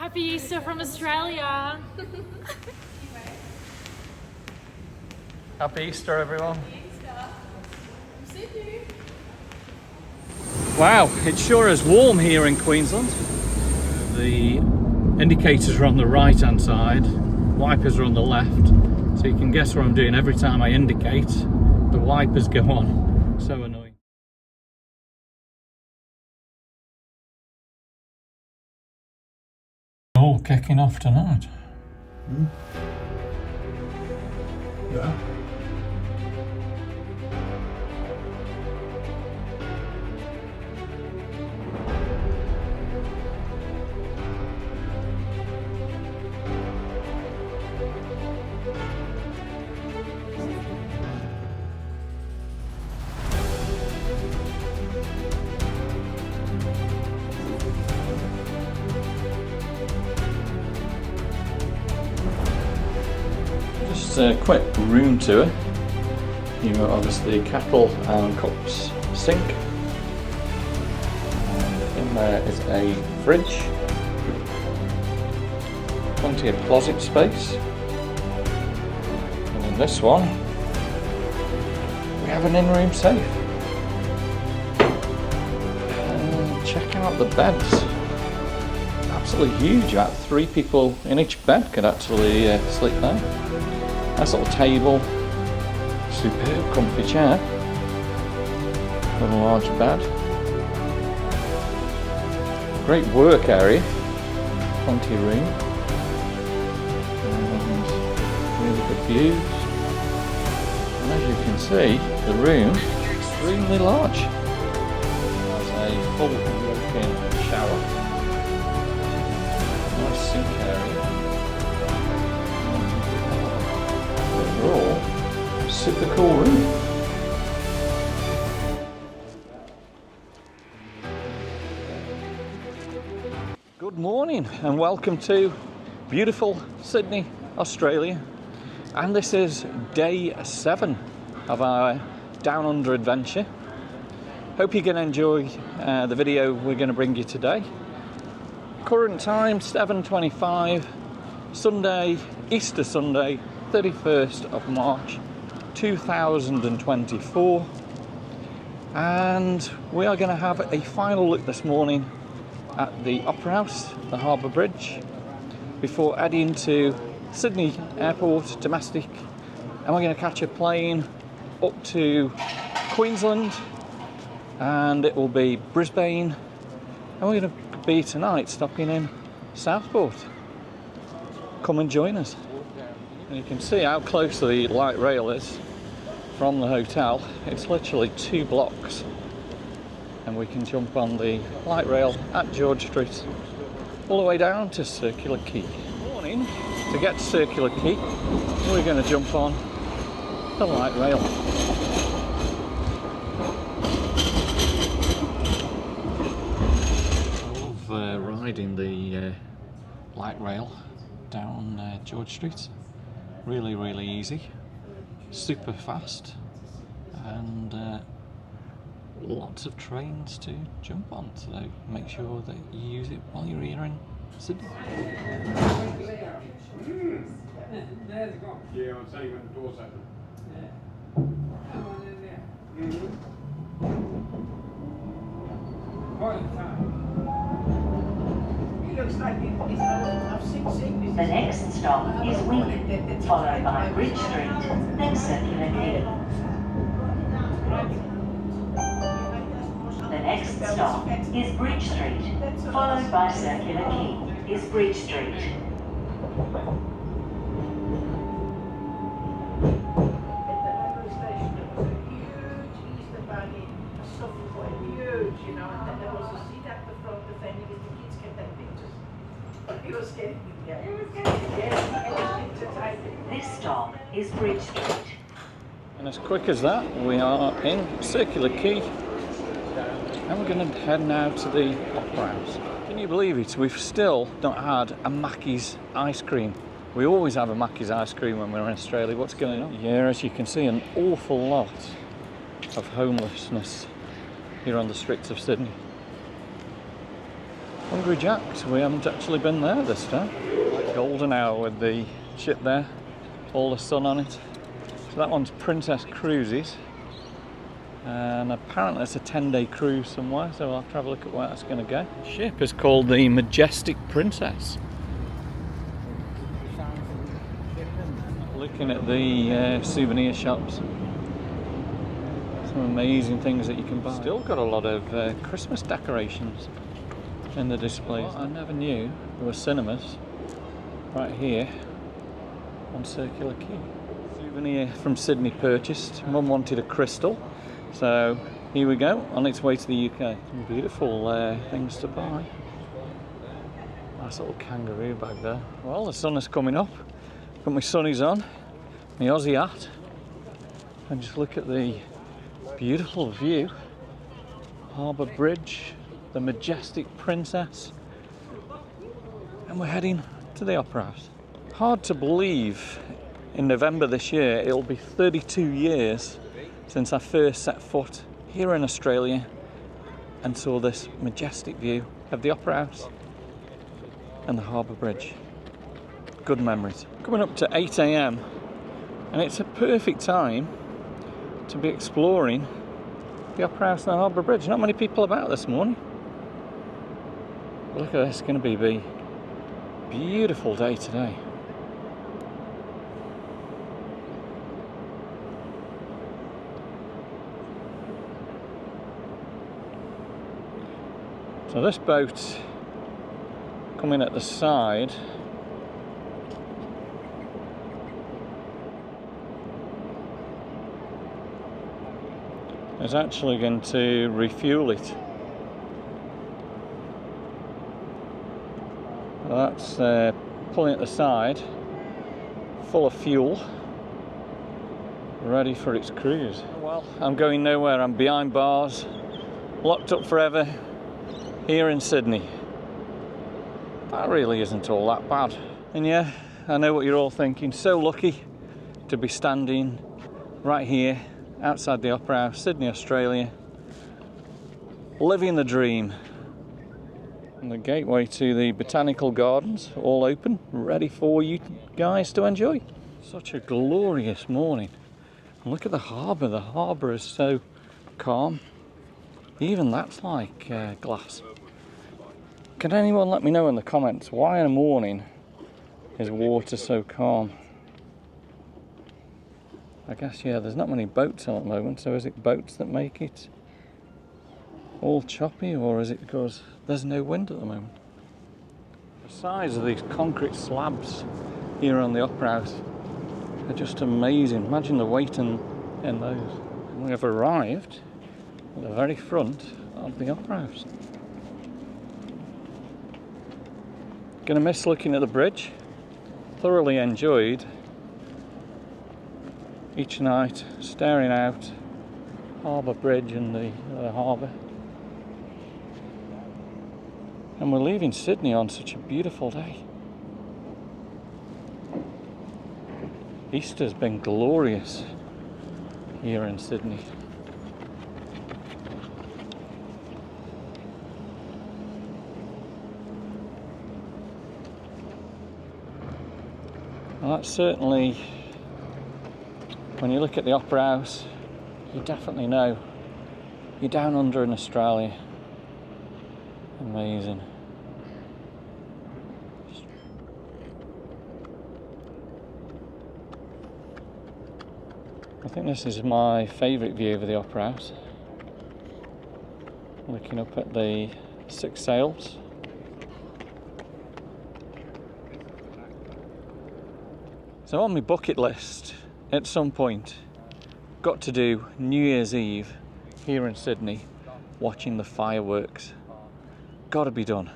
Happy Easter from Australia. Happy Easter, everyone. Wow, it sure is warm here in Queensland. The indicators are on the right hand side, wipers are on the left, so you can guess what I'm doing every time I indicate. The wipers go on. So annoying. All kicking off tonight. Yeah. Just a quick room tour. You've got obviously kettle and cups sink. And in there is a fridge. Plenty of closet space. And in this one, we have an in-room safe. And check out the beds. Absolutely huge. About 3 people in each bed could actually sleep there. Nice little table, superb comfy chair, with a large bed. Great work area, plenty of room, and really good views. And as you can see, the room is extremely large. It has a full walk-in shower, nice sink area. Overall, super cool room. Good morning and welcome to beautiful Sydney, Australia. And this is day 7 of our Down Under adventure. Hope you can enjoy the video we're going to bring you today. Current time 7:25, Sunday, Easter Sunday, 31st of March 2024, and we are going to have a final look this morning at the Opera House, the Harbour Bridge, before heading to Sydney Airport domestic, and we're going to catch a plane up to Queensland, and it will be Brisbane, and we're going to be tonight stopping in Southport. Come and join us. And you can see how close the light rail is from the hotel. It's literally 2 blocks, and we can jump on the light rail at George Street all the way down to Circular Quay. Morning. To get to Circular Quay, we're going to jump on the light rail. I love riding the light rail down George Street. Really easy, super fast, and lots of trains to jump on, so make sure that you use it while you're here in Sydney. Yeah, I'll tell you when the door's open. The next stop is Wigan, followed by Bridge Street, then Circular Quay. The next stop is Bridge Street, followed by Circular Quay is Bridge Street. This stop is Bridge Street. And as quick as that, we are in Circular Quay, and we're going to head now to the Opera House. Can you believe it? We've still not had a Mackey's ice cream. We always have a Mackey's ice cream when we're in Australia. What's going on? Yeah, as you can see, an awful lot of homelessness here on the streets of Sydney. Hungry Jack's, we haven't actually been there this time. Golden hour with the ship there, all the sun on it. So that one's Princess Cruises, and apparently it's a 10-day cruise somewhere, so I'll have to have a look at where that's going to go. The ship is called the Majestic Princess. Looking at the souvenir shops, some amazing things that you can buy. Still got a lot of Christmas decorations in the displays. I never knew there were cinemas right here on Circular Quay. Souvenir from Sydney purchased. Mum wanted a crystal, so here we go, on its way to the UK. Some beautiful things to buy. Nice little kangaroo bag there. Well, the sun is coming up. Got my sunnies on, my Aussie hat, and just look at the beautiful view. Harbour Bridge, the Majestic Princess, and we're heading to the Opera House. Hard to believe in November this year it'll be 32 years since I first set foot here in Australia and saw this majestic view of the Opera House and the Harbour Bridge. Good memories. Coming up to 8 AM, and it's a perfect time to be exploring the Opera House and the Harbour Bridge. Not many people about this morning. Look at this, it's going to be a beautiful day today. So this boat coming at the side is actually going to refuel it. That's pulling at the side, full of fuel, ready for its cruise. Well, I'm going nowhere, I'm behind bars, locked up forever, here in Sydney. That really isn't all that bad. And yeah, I know what you're all thinking, so lucky to be standing right here outside the Opera House, Sydney, Australia, living the dream. And the gateway to the botanical gardens, all open, ready for you guys to enjoy. Such a glorious morning. And look at the harbour is so calm. Even that's like glass. Can anyone let me know in the comments why in the morning is water so calm? I guess, yeah, there's not many boats on at the moment, so is it boats that make it all choppy, or is it because there's no wind at the moment? The size of these concrete slabs here on the Opera House are just amazing. Imagine the weight in those. And we have arrived at the very front of the Opera House. Gonna miss looking at the bridge. Thoroughly enjoyed each night staring out Harbour Bridge and the harbour. And we're leaving Sydney on such a beautiful day. Easter's been glorious here in Sydney. Well, that's certainly, when you look at the Opera House, you definitely know you're down under in Australia. Amazing. I think this is my favourite view of the Opera House. Looking up at the six sails. So on my bucket list, at some point, got to do New Year's Eve here in Sydney, watching the fireworks. Got to be done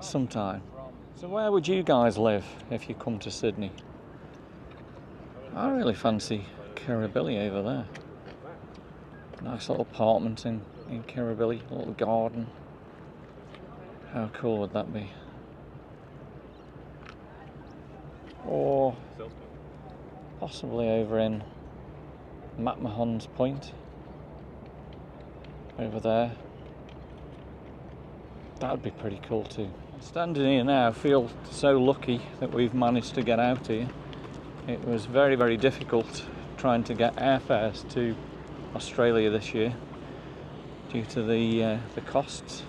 sometime. So where would you guys live if you come to Sydney? I really fancy Kirribilli over there. Nice little apartment in Kirribilli, a little garden. How cool would that be? Or possibly over in McMahon's Point, over there. That'd be pretty cool too. Standing here now, I feel so lucky that we've managed to get out here. It was very, very difficult trying to get airfares to Australia this year due to the costs.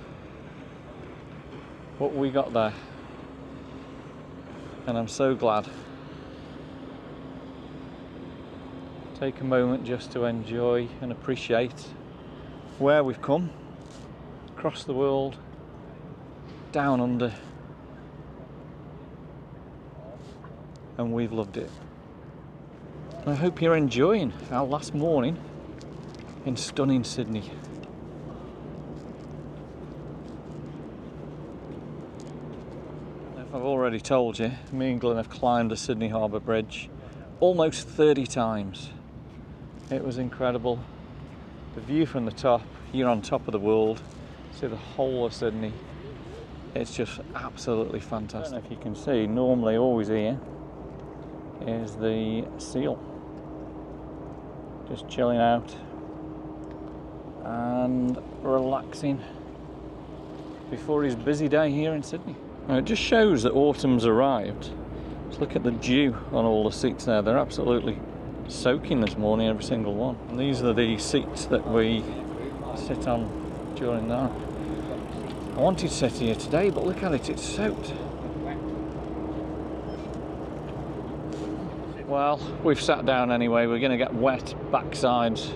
But we got there, and I'm so glad. Take a moment just to enjoy and appreciate where we've come, across the world, down under, and we've loved it. I hope you're enjoying our last morning in stunning Sydney. If I've already told you, me and Glenn have climbed the Sydney Harbour Bridge almost 30 times. It was incredible. The view from the top, you're on top of the world, see the whole of Sydney. It's just absolutely fantastic. I don't know if you can see, normally always here is the seal. Just chilling out and relaxing before his busy day here in Sydney. Now, it just shows that autumn's arrived. Just look at the dew on all the seats there. They're absolutely soaking this morning, every single one. And these are the seats that we sit on during that. I wanted to sit here today, but look at it, it's soaked. Well, we've sat down anyway. We're going to get wet backsides.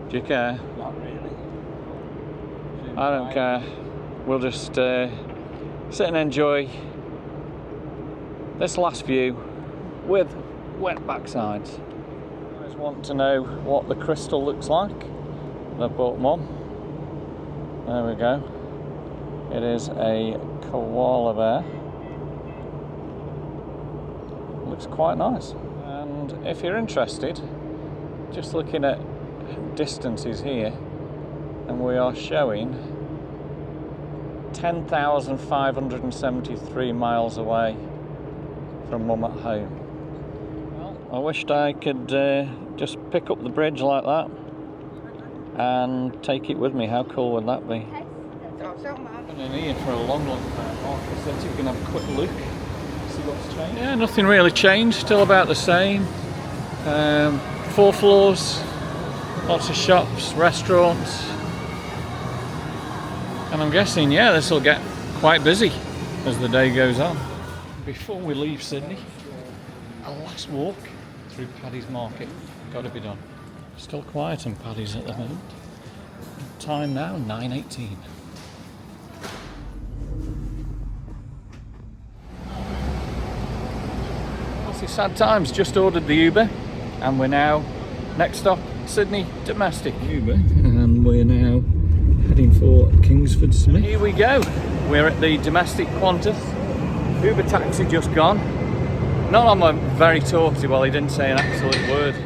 Do you care? Not really. I don't care. We'll just sit and enjoy this last view with wet backsides. I just want to know what the crystal looks like. I bought one. There we go. It is a koala bear. Looks quite nice. And if you're interested, just looking at distances here, and we are showing 10,573 miles away from Mum at home. Well, I wished I could just pick up the bridge like that and take it with me. How cool would that be? I've been in here for a long time. Mark said you can have a quick look, see what's changed. Yeah, nothing really changed, still about the same. 4 floors, lots of shops, restaurants. And I'm guessing, yeah, this will get quite busy as the day goes on. Before we leave Sydney, a last walk through Paddy's Market. Got to be done. Still quiet in Paddy's at the moment. Time now, 9:18. It's sad times. Just ordered the Uber, and we're now next stop Sydney domestic Uber, and we're now heading for Kingsford Smith. Here we go. We're at the domestic Qantas. Uber taxi just gone. Not on my very talkative. Well, he didn't say an absolute word.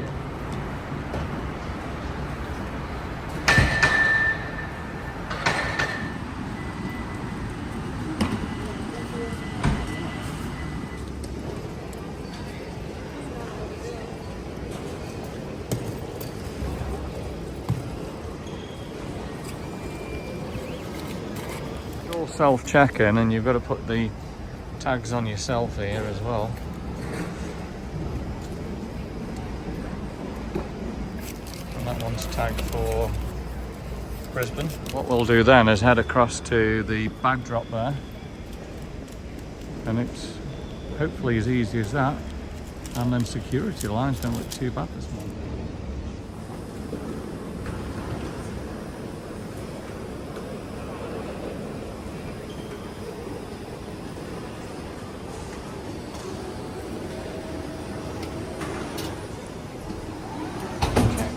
Self-check-in, and you've got to put the tags on yourself here as well. And that one's tagged for Brisbane. What we'll do then is head across to the bag drop there, and it's hopefully as easy as that. And then security lines don't look too bad this morning.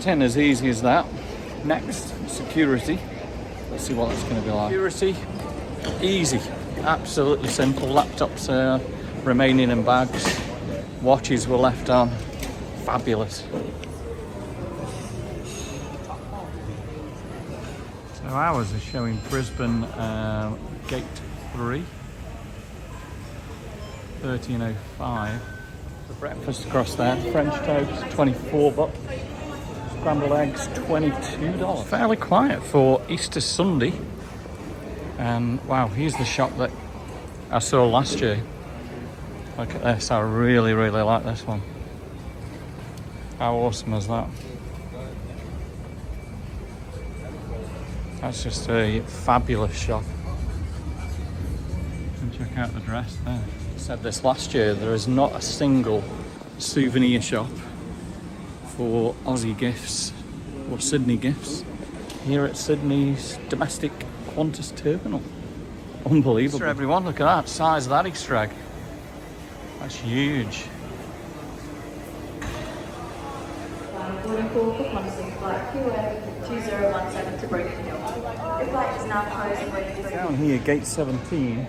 In as easy as that. Next, security. Let's see what it's going to be like. Security, easy, absolutely simple. Laptops remaining in bags. Watches were left on. Fabulous. So ours are showing Brisbane gate 3, 13:05. The breakfast across there. French toast, $24. Scrambled eggs, $22. Fairly quiet for Easter Sunday. And wow, here's the shop that I saw last year. Look at this, I really like this one. How awesome is that? That's just a fabulous shop. And check out the dress there. I said this last year, there is not a single souvenir shop for Aussie gifts or Sydney gifts here at Sydney's domestic Qantas terminal. Unbelievable. So everyone, look at that size of that Easter egg. That's huge. Boarding call for Qantas flight QA 2017 to Brisbane. The flight is now closed and waiting for Down here, gate 17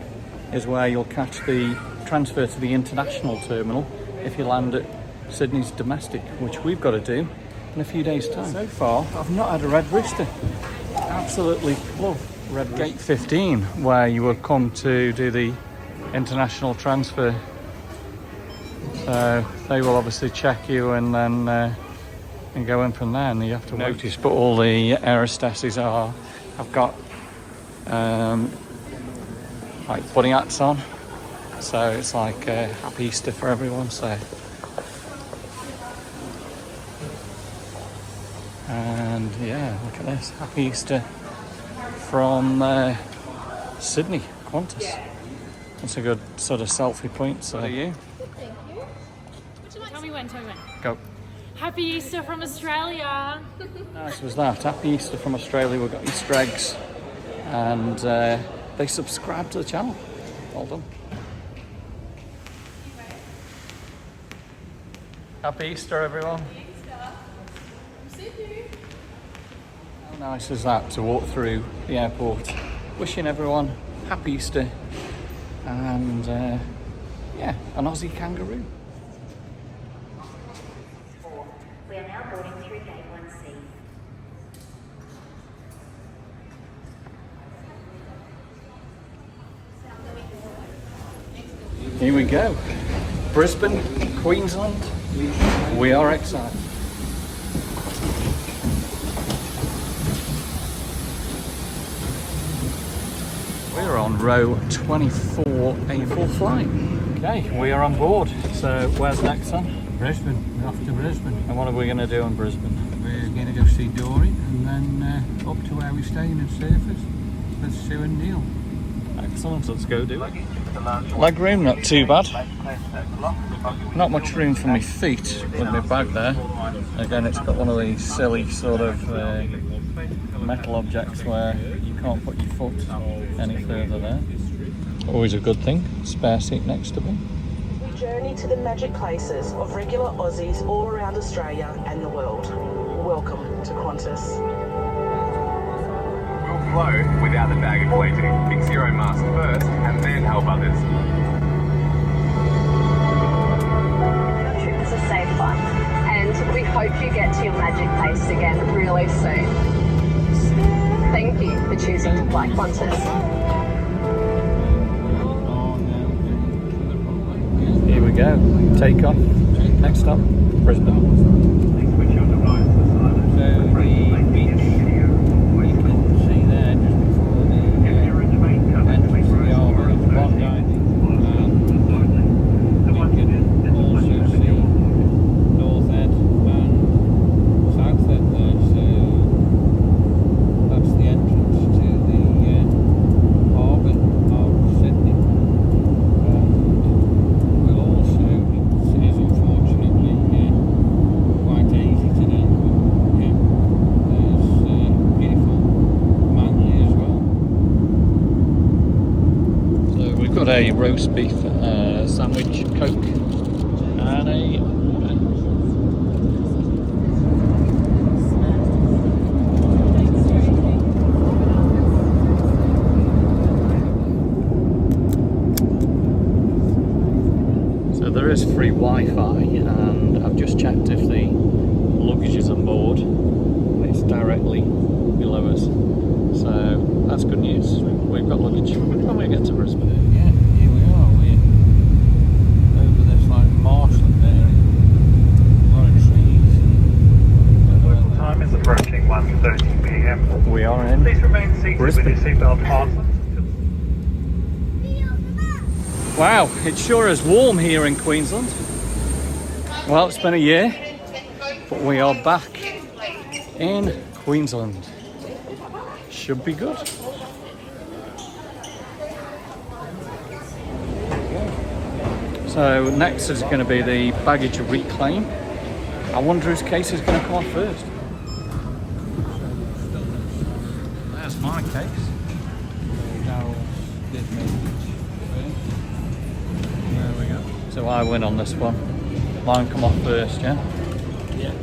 is where you'll catch the transfer to the international terminal if you land at Sydney's domestic, which we've got to do in a few days' time. So far, I've not had a red rooster. Absolutely love red rooster. Gate 15, where you will come to do the international transfer. So they will obviously check you and then and go in from there, and you have to notice. But all the air hostesses have got like bunny hats on, so it's like Happy Easter for everyone. So, and yeah, look at this, Happy Easter from Sydney Qantas. That's a good sort of selfie point. So, what are you? Tell me when. Go. Happy Easter from Australia. Nice was that. Happy Easter from Australia. We've got Easter eggs, and they subscribe to the channel. Well done. Happy Easter, everyone. How nice is that to walk through the airport, wishing everyone Happy Easter, and yeah, an Aussie kangaroo. We are now boarding through gate 1C. Here we go. Brisbane, Queensland. We are excited. We're on row 24A4 flight. Okay, we are on board. So where's next, son? Brisbane, we're off to Brisbane. And what are we going to do in Brisbane? We're going to go see Dory and then up to where we're staying in Surfers with Sue and Neil. Excellent, let's go do it. Leg room, not too bad. Not much room for my feet with my bag there. Again, it's got one of these silly sort of metal objects where you can't put your foot any further there. Always a good thing, spare seat next to me. We journey to the magic places of regular Aussies all around Australia and the world. Welcome to Qantas. We'll float without the baggage waiting. Fix your own mask first and then help others. Your trip was a safe one, and we hope you get to your magic place again really soon. Thank you for choosing to fly Qantas. Here we go, take off. Next stop, Brisbane. So the beach, you can see there just before the entrance to the harbour of Bondi, and you can also see North Head and South Head there, so that's the entrance to the harbour of Sydney. We'll also, it is unfortunately quite easy today, but yeah, there's beautiful Manly as well. So we've got a roast beef sandwich, Coke, and a So there is free Wi-Fi, and I've just checked if the luggage is on board. It's directly below us, so that's good news. We've got luggage when we get to Brisbane. Yeah, here we are. We're over this like marshland area. A lot of trees. Local time is approaching 1:30 p.m. We are in Please remain seated with your Brisbane. seatbelt fastened. Wow, it sure is warm here in Queensland. Well, it's been a year, but we are back in Queensland. Should be good. So next is going to be the baggage reclaim. I wonder whose case is going to come off first. There's my case. There we go. So I win on this one. Mine come off first, yeah? Yeah.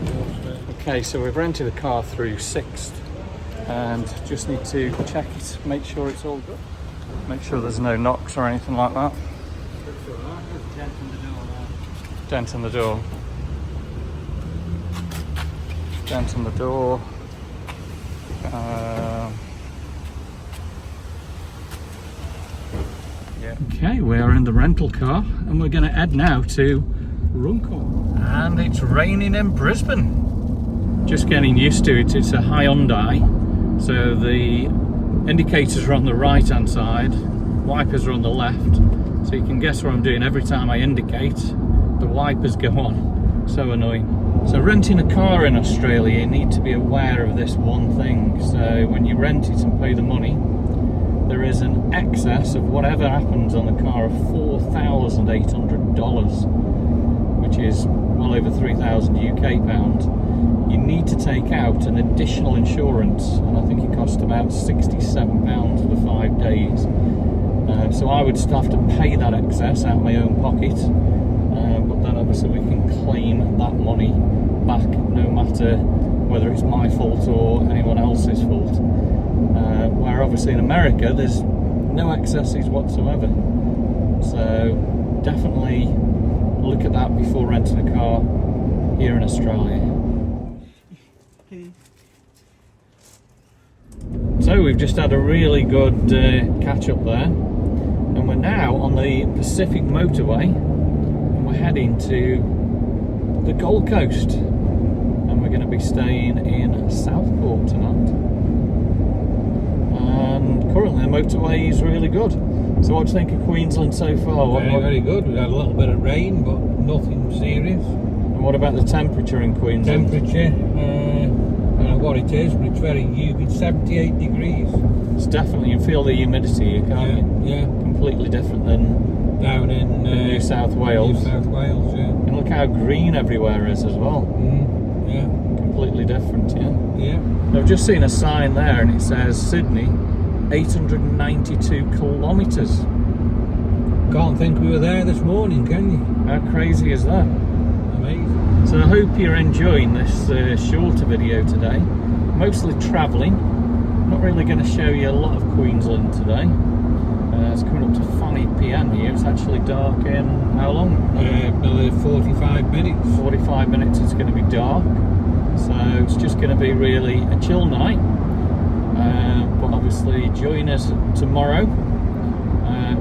Okay, so we've rented the car through 6th and just need to check it, make sure it's all good. Make sure there's no knocks or anything like that. Dent in the door. Dent in the door. Yeah. Okay, we are in the rental car and we're going to head now to Runcorn. And it's raining in Brisbane. Just getting used to it. It's a Hyundai, so the indicators are on the right hand side, wipers are on the left, so you can guess what I'm doing. Every time I indicate, the wipers go on. So annoying. So renting a car in Australia, you need to be aware of this one thing. So when you rent it and pay the money, there is an excess of whatever happens on the car of $4,800, which is well over 3,000 UK pounds. You need to take out an additional insurance, and I think it costs about £67 for 5 days. So I would still have to pay that excess out of my own pocket, but then obviously we can claim that money back no matter whether it's my fault or anyone else's fault. Where obviously in America there's no excesses whatsoever. So definitely look at that before renting a car here in Australia. So we've just had a really good catch up there, and we're now on the Pacific motorway and we're heading to the Gold Coast, and we're going to be staying in Southport tonight. And currently the motorway is really good. So what do you think of Queensland so far? Very good. We've had a little bit of rain, but nothing serious. And what about the temperature in Queensland? Temperature, I don't know what it is, but it's very humid, 78 degrees. It's definitely, you feel the humidity, can't you? Yeah. Completely different than down in New South Wales. New South Wales, yeah. And look how green everywhere is as well. Yeah. Completely different, yeah. Yeah. I've just seen a sign there and it says Sydney, 892 kilometres. Can't think we were there this morning, can you? How crazy is that? Amazing. So I hope you're enjoying this shorter video today. Mostly travelling. Not really going to show you a lot of Queensland today. It's coming up to 5 PM here. It's actually dark in how long? Another 45 minutes. 45 minutes it's going to be dark. So it's just going to be really a chill night. But obviously join us tomorrow,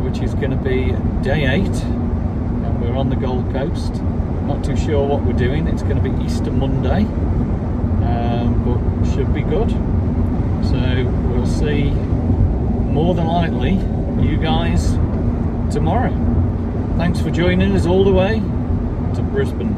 which is going to be day 8. And we're on the Gold Coast. Not too sure what we're doing. It's going to be Easter Monday. But should be good. So we'll see, more than likely, you guys tomorrow. Thanks for joining us all the way to Brisbane.